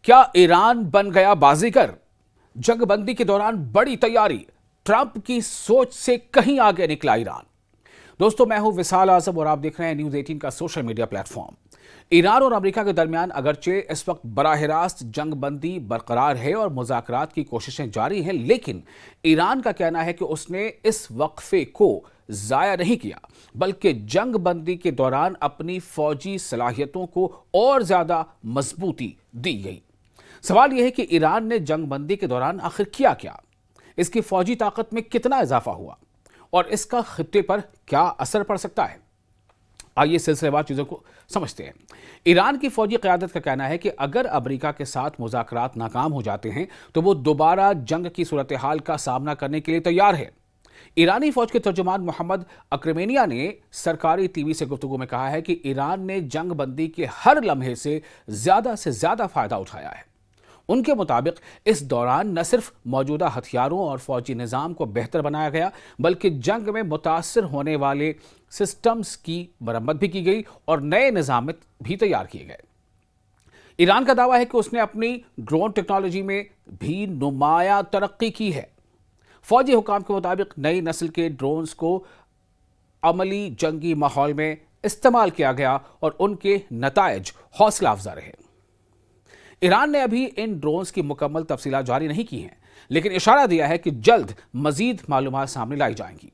کیا ایران بن گیا بازیگر؟ جنگ بندی کے دوران بڑی تیاری، ٹرمپ کی سوچ سے کہیں آگے نکلا ایران۔ دوستو، میں ہوں وصال اعظم اور آپ دیکھ رہے ہیں نیوز 18 کا social media plate form. Iran اور امریکہ کے درمیان اگرچہ اس وقت براہ راست جنگ بندی برقرار ہے اور مذاکرات کی کوششیں جاری ہیں، لیکن ایران کا کہنا ہے کہ اس نے اس وقفے کو ضائع نہیں کیا، بلکہ جنگ بندی کے دوران اپنی فوجی صلاحیتوں کو اور زیادہ مضبوطی دی گئی۔ سوال یہ ہے کہ ایران نے جنگ بندی کے دوران آخر کیا کیا؟ اس کی فوجی طاقت میں کتنا اضافہ ہوا اور اس کا خطے پر کیا اثر پڑ سکتا ہے؟ آئیے سلسلے وار چیزوں کو سمجھتے ہیں۔ ایران کی فوجی قیادت کا کہنا ہے کہ اگر امریکہ کے ساتھ مذاکرات ناکام ہو جاتے ہیں تو وہ دوبارہ جنگ کی صورتحال کا سامنا کرنے کے لیے تیار ہے۔ ایرانی فوج کے ترجمان محمد اکرمینیا نے سرکاری ٹی وی سے گفتگو میں کہا ہے کہ ایران نے جنگ بندی کے ہر لمحے سے زیادہ فائدہ اٹھایا ہے۔ ان کے مطابق اس دوران نہ صرف موجودہ ہتھیاروں اور فوجی نظام کو بہتر بنایا گیا، بلکہ جنگ میں متاثر ہونے والے سسٹمز کی مرمت بھی کی گئی اور نئے نظام بھی تیار کیے گئے۔ ایران کا دعویٰ ہے کہ اس نے اپنی ڈرون ٹیکنالوجی میں بھی نمایاں ترقی کی ہے۔ فوجی حکام کے مطابق نئی نسل کے ڈرونز کو عملی جنگی ماحول میں استعمال کیا گیا اور ان کے نتائج حوصلہ افزا رہے۔ ایران نے ابھی ان ڈرونز کی مکمل تفصیلات جاری نہیں کی ہیں، لیکن اشارہ دیا ہے کہ جلد مزید معلومات سامنے لائی جائیں گی۔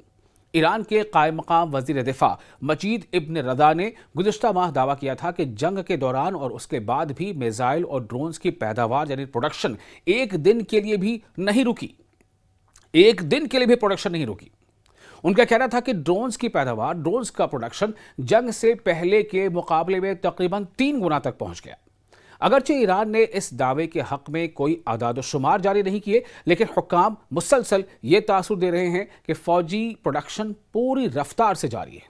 ایران کے قائم مقام وزیر دفاع مجید ابن رضا نے گزشتہ ماہ دعویٰ کیا تھا کہ جنگ کے دوران اور اس کے بعد بھی میزائل اور ڈرونز کی پیداوار یعنی پروڈکشن ایک دن کے لیے بھی پروڈکشن نہیں رکی۔ ان کا کہنا تھا کہ ڈرونز کی پیداوار، ڈرونز کا پروڈکشن جنگ سے پہلے کے مقابلے میں تقریباً 3 گنا تک پہنچ گیا۔ اگرچہ ایران نے اس دعوے کے حق میں کوئی اعداد و شمار جاری نہیں کیے، لیکن حکام مسلسل یہ تاثر دے رہے ہیں کہ فوجی پروڈکشن پوری رفتار سے جاری ہے۔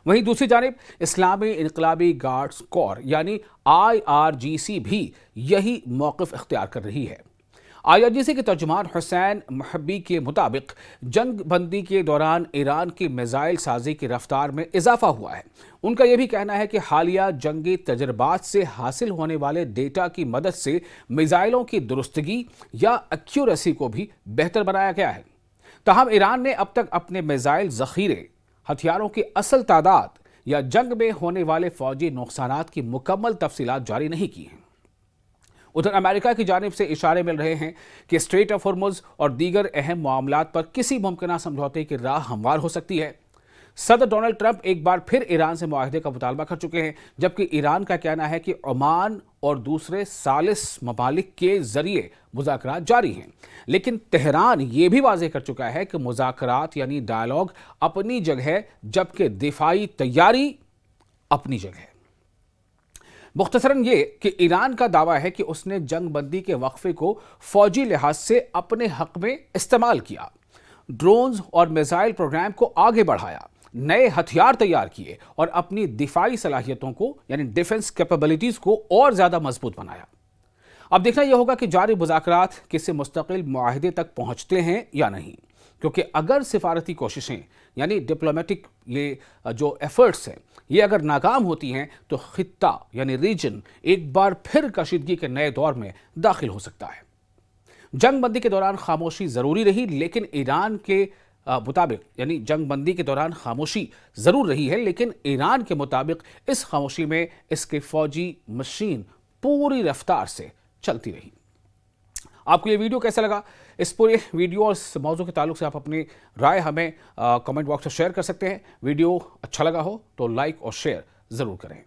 وہیں دوسری جانب اسلامی انقلابی گارڈز کور یعنی IRGC بھی یہی موقف اختیار کر رہی ہے۔ IRGC کے ترجمان حسین محبی کے مطابق جنگ بندی کے دوران ایران کی میزائل سازی کی رفتار میں اضافہ ہوا ہے۔ ان کا یہ بھی کہنا ہے کہ حالیہ جنگی تجربات سے حاصل ہونے والے ڈیٹا کی مدد سے میزائلوں کی درستگی یا ایکیوریسی کو بھی بہتر بنایا گیا ہے۔ تاہم ایران نے اب تک اپنے میزائل ذخیرے، ہتھیاروں کی اصل تعداد یا جنگ میں ہونے والے فوجی نقصانات کی مکمل تفصیلات جاری نہیں کی ہیں۔ ادھر امریکہ کی جانب سے اشارے مل رہے ہیں کہ اسٹریٹ آف ہرمز اور دیگر اہم معاملات پر کسی ممکنہ سمجھوتے کی راہ ہموار ہو سکتی ہے۔ صدر ڈونلڈ ٹرمپ ایک بار پھر ایران سے معاہدے کا مطالبہ کر چکے ہیں، جبکہ ایران کا کہنا ہے کہ عمان اور دوسرے ثالث ممالک کے ذریعے مذاکرات جاری ہیں۔ لیکن تہران یہ بھی واضح کر چکا ہے کہ مذاکرات یعنی ڈائیلاگ اپنی جگہ ہے، جبکہ دفاعی تیاری اپنی جگہ ہے۔ مختصراً یہ کہ ایران کا دعویٰ ہے کہ اس نے جنگ بندی کے وقفے کو فوجی لحاظ سے اپنے حق میں استعمال کیا، ڈرونز اور میزائل پروگرام کو آگے بڑھایا، نئے ہتھیار تیار کیے اور اپنی دفاعی صلاحیتوں کو یعنی ڈیفنس کیپیبلٹیز کو اور زیادہ مضبوط بنایا۔ اب دیکھنا یہ ہوگا کہ جاری مذاکرات کسی مستقل معاہدے تک پہنچتے ہیں یا نہیں، کیونکہ اگر سفارتی کوششیں یعنی ڈپلومیٹک یہ جو ایفرٹس ہیں یہ اگر ناکام ہوتی ہیں تو خطہ یعنی ریجن ایک بار پھر کشیدگی کے نئے دور میں داخل ہو سکتا ہے۔ جنگ بندی کے دوران خاموشی ضروری رہی، لیکن ایران کے مطابق یعنی جنگ بندی کے دوران خاموشی ضرور رہی ہے، لیکن ایران کے مطابق اس خاموشی میں اس کے فوجی مشین پوری رفتار سے چلتی رہی۔ آپ کو یہ ویڈیو کیسا لگا؟ اس پورے ویڈیو اور اس موضوع کے تعلق سے آپ اپنی رائے ہمیں کمنٹ باکس میں شیئر کر سکتے ہیں۔ ویڈیو اچھا لگا ہو تو لائک اور شیئر ضرور کریں۔